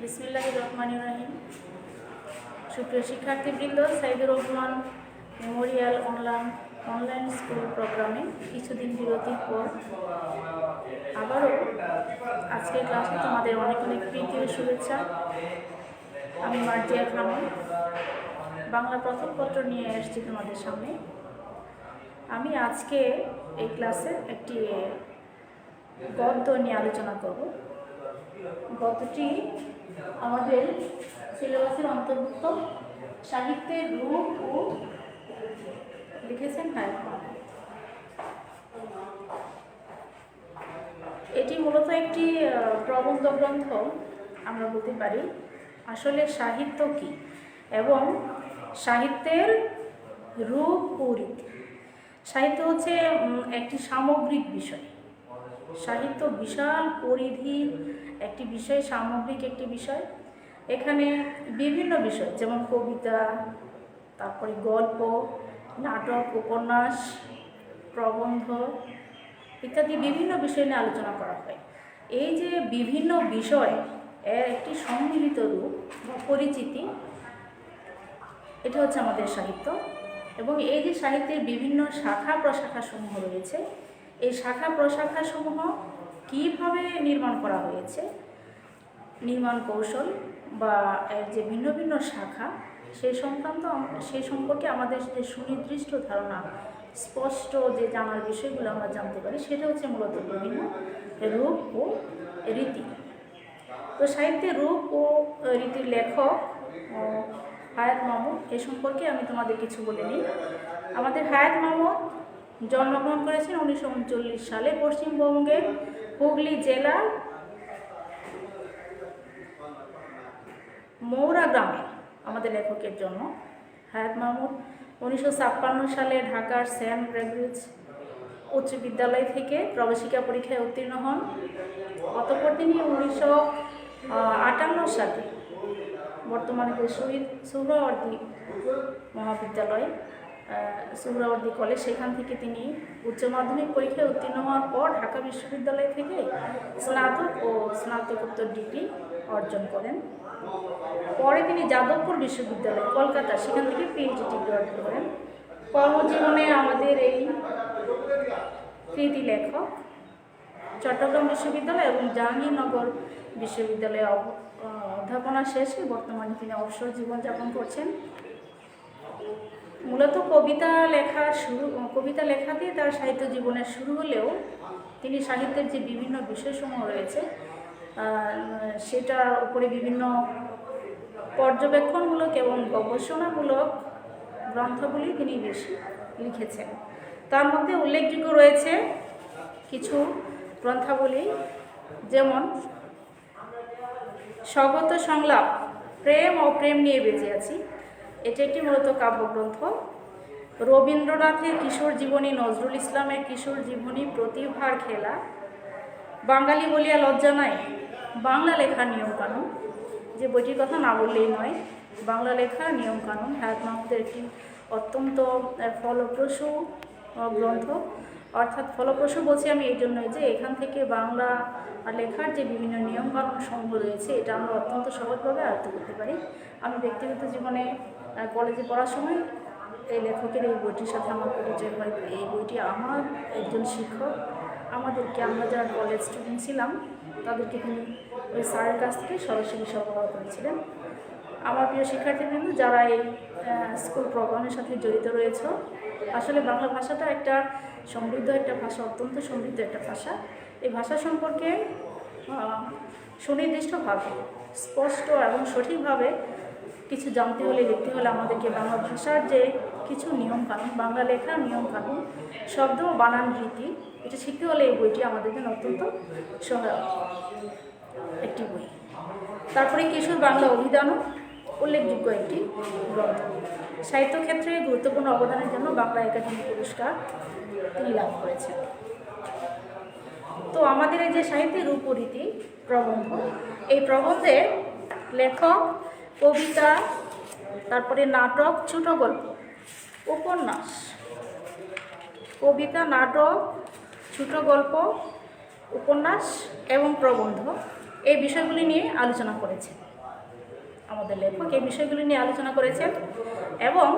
বিসমিল্লাহির রহমানির রহিম। সুপ্রিয় শিক্ষার্থীবৃন্দ, Saidur Rahman Memorial online school প্রোগ্রামে কিছুদিন বিরতির পর আবারও আজকের ক্লাসে তোমাদের অনেক অনেক প্রীতি ও শুভেচ্ছা। আমি মার্জিয়া খানম বাংলা প্রথম পত্র নিয়ে এসেছি তোমাদের সামনে। আমি আজকে এই ক্লাসে একটি গদ্য নিয়ে আলোচনা করব। গদ্যটি আমাদের সিলেবাসের অন্তর্ভুক্ত। সাহিত্যের রূপ ও লিখেছেন এটি মূলত একটি প্রবন্ধ গ্রন্থ আমরা বলতে পারি। আসলে সাহিত্য কি এবং সাহিত্যের রূপ ও রীতি। সাহিত্য হচ্ছে একটি সামগ্রিক বিষয়। সাহিত্য বিশাল পরিধির একটি বিষয়, সামগ্রিক একটি বিষয়। এখানে বিভিন্ন বিষয় যেমন কবিতা, তারপরে গল্প, নাটক, উপন্যাস, প্রবন্ধ ইত্যাদি বিভিন্ন বিষয় নিয়ে আলোচনা করা হয়। এই যে বিভিন্ন বিষয় এর একটি সম্মিলিত রূপ বা পরিচিতি, এটা হচ্ছে আমাদের সাহিত্য। এবং এই যে সাহিত্যের বিভিন্ন শাখা প্রশাখাসমূহ রয়েছে, এই শাখা প্রশাখাসমূহ কীভাবে নির্মাণ করা হয়েছে, নির্মাণ কৌশল বা এর যে ভিন্ন ভিন্ন শাখা, সেই সম্পর্কে আমাদের যে সুনির্দিষ্ট ধারণা, স্পষ্ট যে জানার বিষয়গুলো আমরা জানতে পারি, সেটা হচ্ছে মূলত বিভিন্ন রূপ ও রীতি। তো সাহিত্যের রূপ ও রীতির লেখক হায়াত মাহমুদ, এ সম্পর্কে আমি তোমাদের কিছু বলে নিই। আমাদের হায়াত মাহমুদ জন্মগ্রহণ করেছেন 1939 সালে পশ্চিমবঙ্গের হুগলি জেলার মৌরা গ্রামে আমাদের লেখকের জন্ম। হায়াত মাহমুদ 1956 সালে ঢাকার সেন্ট গ্রেগরিজ উচ্চ বিদ্যালয় থেকে প্রবেশিকা পরীক্ষায় উত্তীর্ণ হন। অতঃপর তিনি 1958 সালে বর্তমানে যে শহীদ সুহরাওয়ার্দী মহাবিদ্যালয়, সুহরাওয়ার্দী কলেজ, সেখান থেকে তিনি উচ্চ মাধ্যমিক পরীক্ষায় উত্তীর্ণ হওয়ার পর ঢাকা বিশ্ববিদ্যালয় থেকে স্নাতক ও স্নাতকোত্তর ডিগ্রি অর্জন করেন। পরে তিনি যাদবপুর বিশ্ববিদ্যালয় কলকাতা, সেখান থেকে পিএইচডি ডিগ্রি অর্জন করেন। কর্মজীবনে আমাদের এই কৃতি লেখক চট্টগ্রাম বিশ্ববিদ্যালয় এবং জাহাঙ্গীরনগর বিশ্ববিদ্যালয়ে অধ্যাপনা শেষে বর্তমানে তিনি অবসর জীবনযাপন করছেন। মূলত কবিতা লেখা দিয়ে তার সাহিত্য জীবনের শুরু হলেও তিনি সাহিত্যের যে বিভিন্ন বিষয়সমূহ রয়েছে সেটার উপরে বিভিন্ন পর্যবেক্ষণমূলক এবং গবেষণামূলক গ্রন্থগুলি তিনি বেশি লিখেছেন। তার মধ্যে উল্লেখযোগ্য রয়েছে কিছু গ্রন্থাবলী, যেমন স্বগত সংলাপ, প্রেম ও প্রেম নিয়ে বেঁচে আছি, এটি একটি মূলত কাব্যগ্রন্থ। রবীন্দ্রনাথের কিশোর জীবনী, নজরুল ইসলামের কিশোর জীবনী, প্রতিভার খেলা, বাঙালি বলিয়া লজ্জা নাই, বাংলা লেখার নিয়মকানুন, যে বইটির কথা না বললেই নয়, বাংলা লেখার নিয়মকানুন হায়াত মাহমুদের একটি অত্যন্ত ফলপ্রসূ গ্রন্থ। অর্থাৎ ফলপ্রসূ বলছি আমি এই জন্যই যে এখান থেকে বাংলা লেখার যে বিভিন্ন নিয়মকানুন সমূহ রয়েছে, এটা আমরা অত্যন্ত সহজভাবে আয়ত্ত করতে পারি। আমি ব্যক্তিগত জীবনে কলেজে পড়ার সময় এই লেখকের এই বইটির সাথে আমার পরিচয় হয়। এই বইটি আমার একজন শিক্ষক আমরা যারা কলেজ স্টুডেন্ট ছিলাম তাদেরকে তিনি ওই স্যারের কাছ থেকে সরাসরি সরবরাহ করেছিলেন। আমার প্রিয় শিক্ষার্থীবৃন্দ, যারা এই স্কুল প্রোগ্রামের সাথে জড়িত রয়েছে, আসলে বাংলা ভাষাটা একটা সমৃদ্ধ একটা ভাষা, অত্যন্ত সমৃদ্ধ একটা ভাষা। এই ভাষা সম্পর্কে সুনির্দিষ্টভাবে, স্পষ্ট এবং সঠিকভাবে কিছু জানতে হলে, লিখতে হলে আমাদেরকে বাংলা ভাষার যে কিছু নিয়মকানুন, বাংলা লেখার নিয়মকানুন, শব্দ ও বানান রীতি, এটা শিখতে হলে এই বইটি আমাদের জন্য অত্যন্ত সহায়ক একটি বই। তারপরে কিশোর বাংলা অভিধানও উল্লেখযোগ্য একটি গ্রন্থ। সাহিত্য ক্ষেত্রে গুরুত্বপূর্ণ অবদানের জন্য বাংলা একাডেমি পুরস্কার তিনি লাভ করেছেন। তো আমাদের এই যে সাহিত্যের রূপ ও রীতি প্রবন্ধ, এই প্রবন্ধের লেখক কবিতা, তারপরে নাটক, ছোট গল্প, উপন্যাস, কবিতা, নাটক, ছোট গল্প, উপন্যাস এবং প্রবন্ধ এই বিষয়গুলি নিয়ে আলোচনা করেছেন। আমাদের লেখক এই বিষয়গুলি নিয়ে আলোচনা করেছেন এবং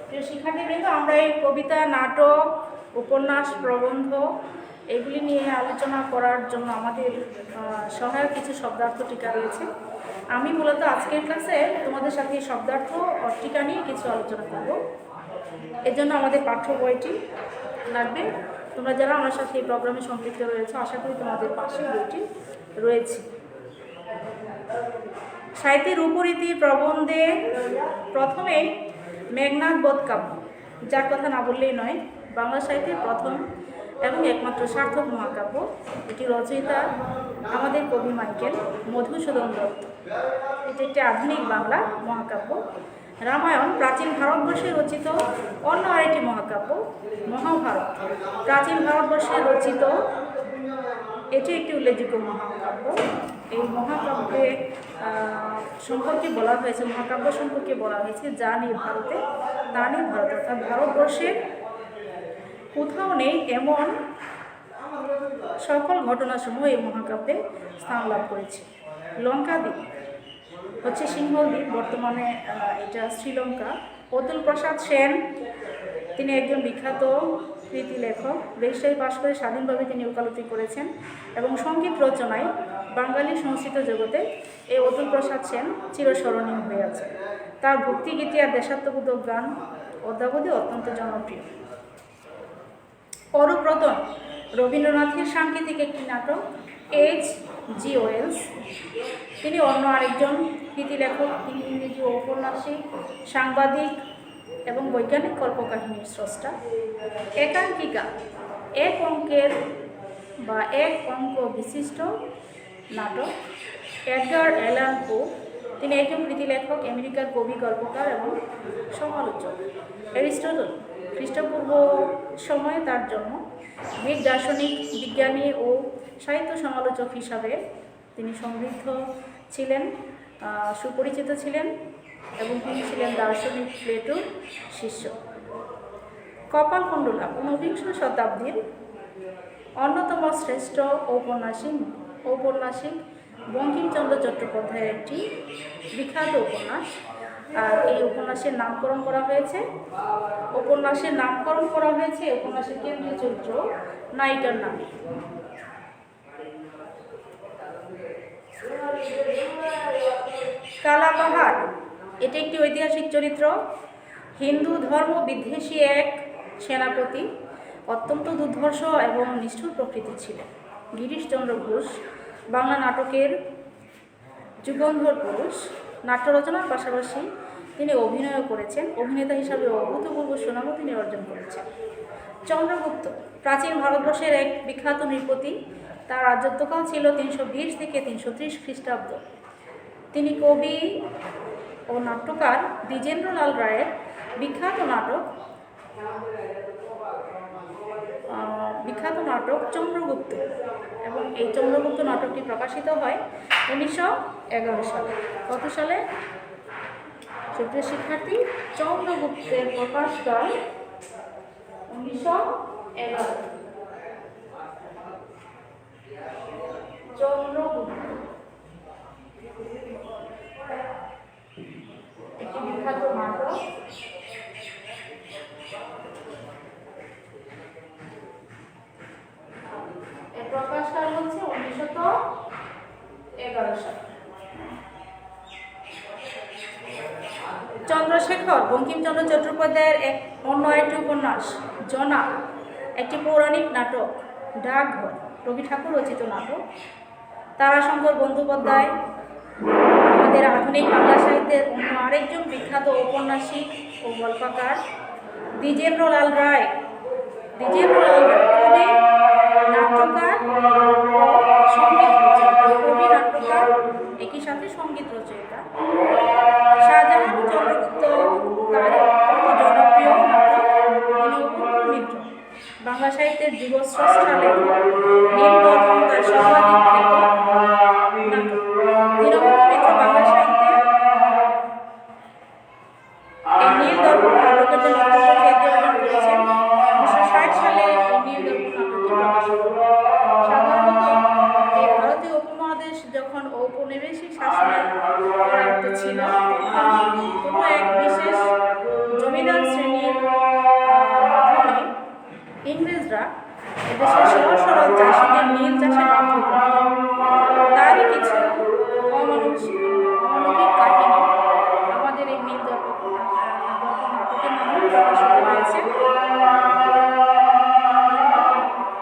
প্রিয় শিক্ষার্থীবৃন্দ, আমরা এই কবিতা, নাটক, উপন্যাস, প্রবন্ধ এগুলি নিয়ে আলোচনা করার জন্য আমাদের সহায়ক কিছু শব্দার্থ টিকা রয়েছে। আমি মূলত আজকের ক্লাসে তোমাদের সাথে শব্দার্থ টিকা নিয়ে কিছু আলোচনা করব। এর জন্য আমাদের পাঠ্য বইটি লাগবে। তোমরা যারা আমার সাথে এই প্রোগ্রামে সম্পৃক্ত রয়েছে, আশা করি তোমাদের পাশে বইটি রয়েছে। সাহিত্যের রূপরীতি প্রবন্ধে প্রথমে মেঘনাদ বধ কাব্য, যার কথা না বললেই নয়, বাংলা সাহিত্যের প্রথম এবং একমাত্র সার্থক মহাকাব্য। এটি রচয়িতা আমাদের কবি মাইকেল মধুসূদন দত্ত। এটি একটি আধুনিক বাংলা মহাকাব্য। রামায়ণ প্রাচীন ভারতবর্ষে রচিত অন্য আরেকটি মহাকাব্য। মহাভারত প্রাচীন ভারতবর্ষে রচিত এটি একটি উল্লেখযোগ্য মহাকাব্য। এই মহাকাব্যে সম্পর্কে বলা হয়েছে, মহাকাব্য সম্পর্কে বলা হয়েছে যা নিয়ে ভারতে, তা নিয়ে ভারত, অর্থাৎ ভারতবর্ষের কোথাও নেই এমন সকল ঘটনাসমূহ এই মহাকাব্যে স্থান লাভ করেছে। লঙ্কাদ্বীপ হচ্ছে সিংহল দ্বীপ, বর্তমানে এটা শ্রীলঙ্কা। অতুল প্রসাদ সেন তিনি একজন বিখ্যাত কৃতি লেখক। ব্যারিস্টারি পাশ করে স্বাধীনভাবে তিনি ওকালতি করেছেন এবং সঙ্গীত রচনায় বাঙালি সংস্কৃত জগতে এই অতুল প্রসাদ সেন চিরস্মরণীয় হয়ে আছে। তার ভক্তিগীতি আর দেশাত্মবোধক গান অদ্যাবধি অত্যন্ত জনপ্রিয়। অরূপ রতন রবীন্দ্রনাথের সাংকেতিক একটি নাটক। H.G. Wells তিনি অন্য আরেকজন কৃতি লেখক। তিনি ইংরেজি ঔপন্যাসিক, সাংবাদিক এবং বৈজ্ঞানিক কল্পকাহিনীর স্রষ্টা। একাঙ্কিকা এক অঙ্ক বিশিষ্ট নাটক। এডগার অ্যালান পো তিনি একজন কৃতি লেখক, আমেরিকার কবি, গল্পকার এবং সমালোচক। অ্যারিস্টটল খ্রিস্টপূর্ব সময়ে তার জন্ম। গ্রিক দার্শনিক, বিজ্ঞানী ও সাহিত্য সমালোচক হিসাবে তিনি সমৃদ্ধ ছিলেন, সুপরিচিত ছিলেন এবং তিনি ছিলেন দার্শনিক প্লেটোর শিষ্য। কপালকুণ্ডলা ঊনবিংশ শতাব্দীর অন্যতম শ্রেষ্ঠ ঔপন্যাসিক বঙ্কিমচন্দ্র চট্টোপাধ্যায়ের একটি বিখ্যাত উপন্যাস। আর এই উপন্যাসের নামকরণ করা হয়েছে উপন্যাসের কেন্দ্রীয় চরিত্র নায়িকার নামে। কালাপাহাড় এটি একটি ঐতিহাসিক চরিত্র। হিন্দু ধর্ম বিদ্বেষী এক সেনাপতি, অত্যন্ত দুর্ধর্ষ এবং নিষ্ঠুর প্রকৃতির ছিলেন। গিরিশচন্দ্র ঘোষ বাংলা নাটকের যুগন্ধর পুরুষ। নাট্য রচনার পাশাপাশি তিনি অভিনয় করেছেন। অভিনেতা হিসাবে অভূতপূর্ব সুনামও তিনি অর্জন করেছেন। চন্দ্রগুপ্ত প্রাচীন ভারতবর্ষের এক বিখ্যাত নৃপতি। তার রাজত্বকাল ছিল 320 থেকে 330 খ্রিস্টাব্দ। তিনি কবি ও নাট্যকার দ্বিজেন্দ্রলাল রায়ের বিখ্যাত নাটক চন্দ্রগুপ্ত, এবং এই চন্দ্রগুপ্ত নাটকটি প্রকাশিত হয় 1911 সালে। কত সালে? সুপ্রিয় শিক্ষার্থী, চন্দ্রগুপ্তের প্রকাশকাল 1911। চন্দ্রগুপ্ত একটি বিখ্যাত নাটক। এর প্রকাশকাল হচ্ছে 1911 সাল। চন্দ্রশেখর বঙ্কিমচন্দ্র চট্টোপাধ্যায়ের অন্য একটি উপন্যাস জনা, একটি পৌরাণিক নাটক। ডাকঘর রবি ঠাকুর রচিত নাটক। তারাশঙ্কর বন্দ্যোপাধ্যায় আমাদের আধুনিক বাংলা সাহিত্যের অন্য আরেকজন বিখ্যাত ঔপন্যাসিক ও গল্পকার। দ্বিজেন্দ্রলাল রায় কবি, নাট্যকার ও সঙ্গীত রচয়িতা। কবি, নাট্যকার, একই সাথে সঙ্গীত রচয়িতা। শাহজাহান চন্দ্রগুপ্ত তার জনপ্রিয় নাটক মিত্র। বাংলা সাহিত্যের যুগস্রষ্টা লেখক সাধারণত এই ভারতীয় উপমহাদেশ যখন ঔপনিবেশিক শাসনের আয়ত্তে ছিল, কোনো এক বিশেষ জমিদার শ্রেণীর মাধ্যমে ইংরেজরা এদেশের সরল সরল চাষিদের নীল চাষে বাধ্য করে। তারই কিছু অমানবিক কাহিনী আমাদের এই নীল দর্পণ নাটকের মাধ্যমে প্রকাশিত হয়েছে।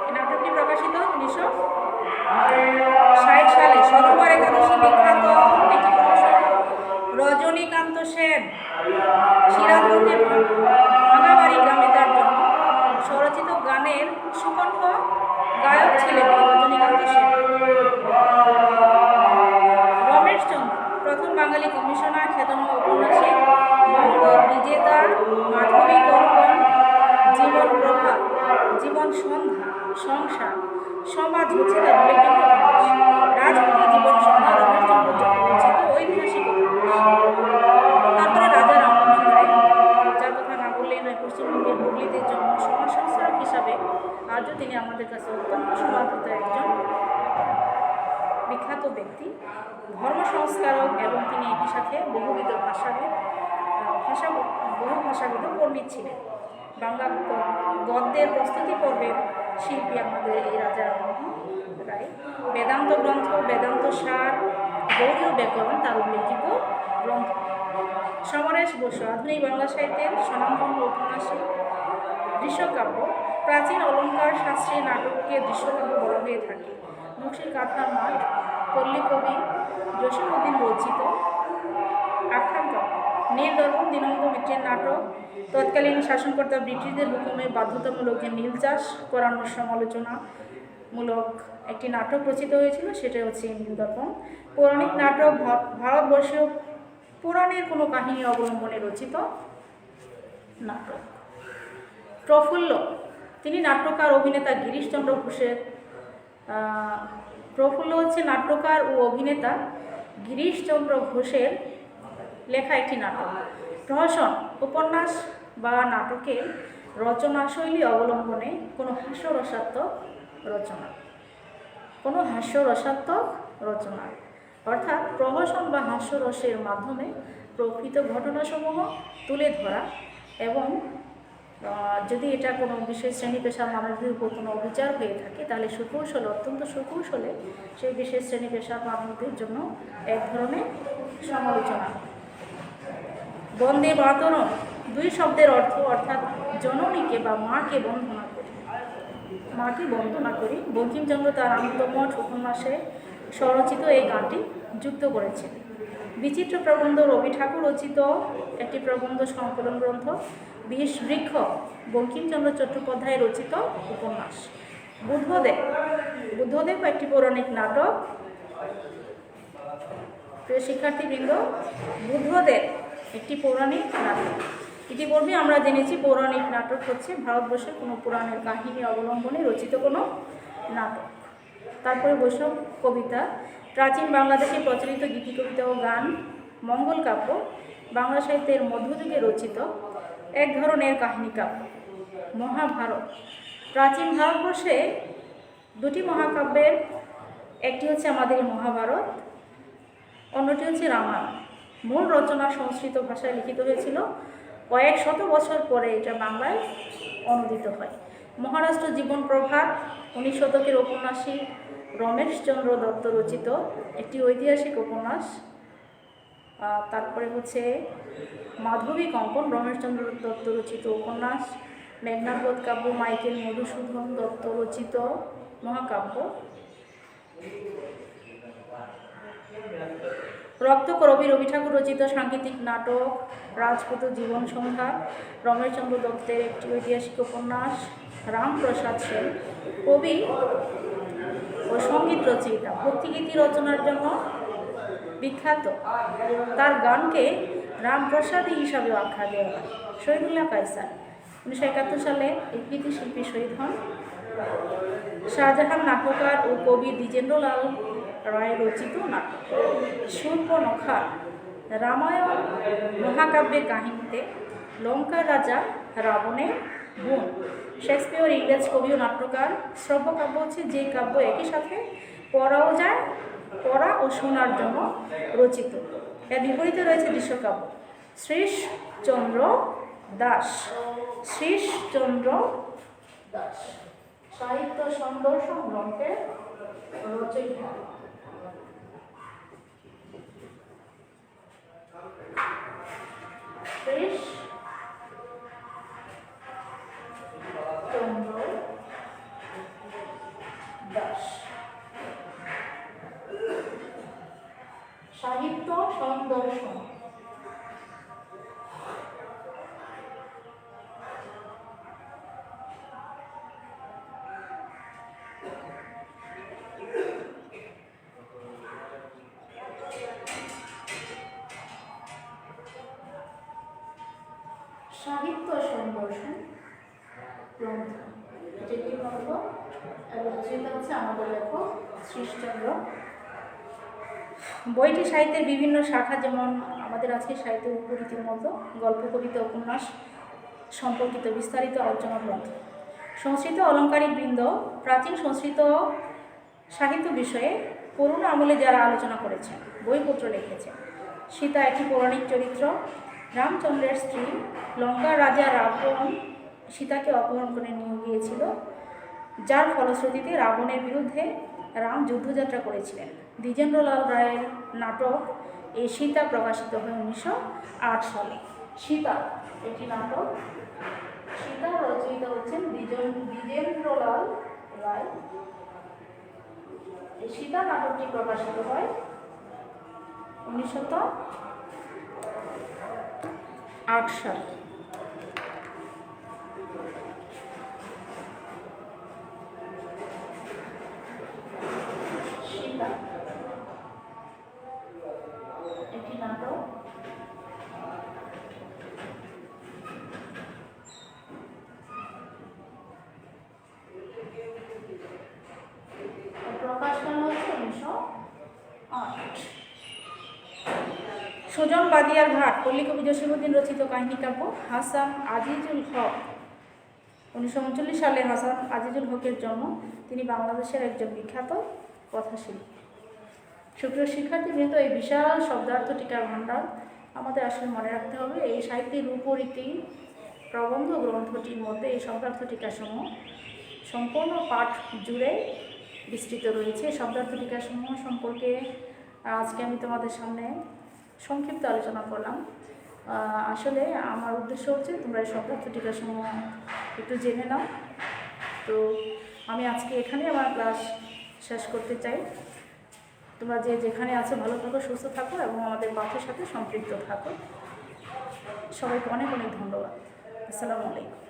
এই নাটকটি প্রকাশিত 1960 সালে। শতবার একাদশী বিখ্যাত একটি প্রকাশক রজনীকান্ত সেন সিরাজগঞ্জের ভাঙাবাড়ি গ্রামে তার জন্য স্বরচিত গানের সুকণ্ঠ গায়ক ছিলেন রজনীকান্ত সেন। রমেশচন্দ্র প্রথম বাঙালি কমিশনার, খ্যাতনামা ঔপন্যাসিক, বঙ্গ বিজেতার, মাধবী কঙ্কন, জীবন প্রভা, জীবন সন্ধ্যা, সংসার, সমাজ হচ্ছে তার উল্লেখযোগ্য উপন্যাস। রাজপুত জীবন সন্ধ্যা রমেশচন্দ্র রচিত ঐতিহাসিক উপন্যাস। তারপরে রাজা রামমোহন রায়, যার কথা না বললেই নয়, পশ্চিমবঙ্গের হুগলিতে জন্ম, সমাজ সংস্কারক হিসাবে আজও তিনি আমাদের কাছে অত্যন্ত সমাদৃত একজন বিখ্যাত ব্যক্তি, ধর্ম সংস্কারক, এবং তিনি একই সাথে বহু ভাষাবিদ পণ্ডিত ছিলেন। বাংলা গদ্যের প্রস্তুতি পর্বের শিল্পী আমাদের এই রাজা রামমোহন রায়। বেদান্ত গ্রন্থ, বেদান্ত সার, গৌড়ীয় ব্যাকরণ তার উল্লেখযোগ্য গ্রন্থ। সমরেশ বসু আধুনিক বাংলা সাহিত্যের স্বনামধন্য ঔপন্যাসিক। দৃশ্যকাব্য, প্রাচীন অলঙ্কার শাস্ত্রীয় নাটককে দৃশ্যকাব্য বলা হয়ে থাকে। মুন্সির কাঁথার মাঠ, পল্লীকবি, জসীমউদ্দিন রচিত আখ্যান কাব্য। নীল দর্পণ দীনবন্ধু মিত্রের নাটক। তৎকালীন শাসনকর্তা ব্রিটিশদের হুকুমে বাধ্যতামূলক নীল চাষ করানোর সমালোচনামূলক একটি নাটক রচিত হয়েছিল, সেটা হচ্ছে নীল দর্পণ। পৌরাণিক নাটক, ভারতবর্ষীয় পুরাণের কোনো কাহিনী অবলম্বনে রচিত নাটক। প্রফুল্ল, তিনি নাট্যকার, অভিনেতা গিরিশচন্দ্র ঘোষের প্রফুল্ল হচ্ছে নাট্যকার ও অভিনেতা গিরিশচন্দ্র ঘোষের লেখা একটি নাটক। প্রহসন, উপন্যাস বা নাটকের রচনাশৈলী অবলম্বনে কোনো হাস্যরসাত্মক রচনা, অর্থাৎ প্রহসন বা হাস্যরসের মাধ্যমে প্রকৃত ঘটনাসমূহ তুলে ধরা, এবং যদি এটা কোনো বিশেষ শ্রেণী পেশার মানুষদের উপর কোনো অবিচার হয়ে থাকে, তাহলে অত্যন্ত সুকৌশলে সেই বিশেষ শ্রেণী পেশার মানুষদের জন্য এক ধরনের সমালোচনা। বন্দে মাতরম, দুই শব্দের অর্থ, অর্থাৎ জননীকে বা মাকে বন্দনা করি। বঙ্কিমচন্দ্র তার আনন্দমঠ উপন্যাসে স্বরচিত এই গানটি যুক্ত করেছেন। বিচিত্র প্রবন্ধ, রবি ঠাকুর রচিত একটি প্রবন্ধ সংকলন গ্রন্থ। বিষ বৃক্ষ, বঙ্কিমচন্দ্র চট্টোপাধ্যায় রচিত উপন্যাস। বুদ্ধদেব একটি পৌরাণিক নাটক। প্রিয় শিক্ষার্থীবৃন্দ, বুদ্ধদেব একটি পৌরাণিক নাটক। ইতিপূর্বে আমরা জেনেছি পৌরাণিক নাটক হচ্ছে ভারতবর্ষের কোনো পুরাণের কাহিনী অবলম্বনে রচিত কোনো নাটক। তারপরে বৈষ্ণব কবিতা, প্রাচীন বাংলাদেশে প্রচলিত গীতি কবিতা ও গান। মঙ্গল কাব্য, বাংলা সাহিত্যের মধ্যযুগে রচিত এক ধরনের কাহিনী কাব্য। মহাভারত, প্রাচীন ভারতবর্ষে দুটি মহাকাব্যের, একটি হচ্ছে আমাদের মহাভারত, অন্যটি হচ্ছে রামায়ণ। মূল রচনা সংস্কৃত ভাষায় লিখিত হয়েছিল, কয়েক শত বছর পরে এটা বাংলায় অনুদিত হয়। মহারাষ্ট্র জীবন প্রভাত, 19 শতকের ঔপন্যাসিক রমেশচন্দ্র দত্ত রচিত একটি ঐতিহাসিক উপন্যাস। তারপরে হচ্ছে মাধবী কঙ্কন, রমেশচন্দ্র দত্ত রচিত উপন্যাস। মেঘনাদবধ কাব্য, মাইকেল মধুসূদন দত্ত রচিত মহাকাব্য। রক্তকরবী, রবি ঠাকুর রচিত সাংগীতিক নাটক। রাজপুত জীবন সন্ধ্যা, রমেশচন্দ্র দত্তের একটি ঐতিহাসিক উপন্যাস। রামপ্রসাদ সেন, কবি ও সঙ্গীত রচয়িতা, ভক্তিগীতি রচনার জন্য বিখ্যাত। তার গানকে রামপ্রসাদী হিসাবেও আখ্যা দেওয়া হয়। শহীদুল্লাহ কায়সার, 1971 সালে এই কৃতি শিল্পী শহীদ হন। শাহজাহান নাট্যকার ও কবি দ্বিজেন্দ্রলাল রায় রচিত নাটক। শূর্পণখা, রামায়ণ মহাকাব্যের কাহিনীতে লঙ্কার রাজা রাবণের বোন। শেক্সপিয়র ইংরেজ কবি ও নাট্যকার। শ্রব্য কাব্য হচ্ছে যে কাব্য একই সাথে পড়াও যায়, পড়া ও শোনার জন্য রচিত। এর বিপরীতে রয়েছে দৃশ্যকাব্য। শ্রীশচন্দ্র দাস, শ্রীশচন্দ্র দাস সাহিত্য সন্দর্শন গ্রন্থের রচয়িতা। শ্রীশচন্দ্র দাস সাহিত্য সন্দর্শন। সাহিত্য সন্দর্শন গ্রন্থ, এটি একটি গ্রন্থ এবং রচয়িতা হচ্ছে আমাদের লেখক শ্রীশচন্দ্র। বইটি সাহিত্যের বিভিন্ন শাখা, যেমন আমাদের আজকে সাহিত্য উপরীতির মতো গল্প, কবিতা, উপন্যাস সম্পর্কিত বিস্তারিত আলোচনা গ্রন্থ। সংস্কৃত অলঙ্কারিক বৃন্দ প্রাচীন সংস্কৃত সাহিত্য বিষয়ে পুরনো আমলে যারা আলোচনা করেছেন, বইপত্র লিখেছেন। সীতা একটি পৌরাণিক চরিত্র। রামচন্দ্রের স্ত্রী লঙ্কার রাজা রাবণ সীতাকে অপহরণ করে নিয়ে গিয়েছিল, যার ফলশ্রুতিতে রাবণের বিরুদ্ধে রাম যুদ্ধযাত্রা করেছিলেন। দ্বিজেন্দ্রলাল রায়ের নাটক এই সীতা প্রকাশিত হয় 1908 সালে। সীতা একটি নাটক। সীতা রচয়িতা হচ্ছেন দ্বিজেন্দ্রলাল রায়। এই সীতা নাটকটি প্রকাশিত হয় 1908 সালে। সীতা একটি নাটক। প্রকাশনা হচ্ছে 1908। সুজন বাদিয়ার ঘাট পল্লী কবি জসীমউদ্দিন রচিত কাহিনী কাব্য। হাসান আজিজুল হক 1939 সালে হাসান আজিজুল হকের জন্ম। তিনি বাংলাদেশের একজন বিখ্যাত কথাশিল্পী। সুপ্রিয় শিক্ষার্থীবৃন্দ, এই বিশাল শব্দার্থ টিকার ভাণ্ডার আমাদের আসলে মনে রাখতে হবে। এই সাহিত্যের রূপরীতি প্রবন্ধ গ্রন্থটির মধ্যে এই শব্দার্থ টিকাসমূহ সম্পূর্ণ পাঠ জুড়ে বিস্তৃত রয়েছে। শব্দার্থ টিকাসমূহ সম্পর্কে আজকে আমি তোমাদের সামনে সংক্ষিপ্ত আলোচনা করলাম। আসলে আমার উদ্দেশ্য হচ্ছে তোমরা এই শব্দার্থ টিকাসমূহ একটু জেনে নাও। তো আমি আজকে এখানে আমার ক্লাস শেষ করতে চাই। তোমরা যে যেখানে আছো ভালো থাকো, সুস্থ থাকো এবং আমাদের পাঠের সাথে সম্পৃক্ত থাকো। সবাইকে অনেক অনেক ধন্যবাদ। আসসালামু আলাইকুম।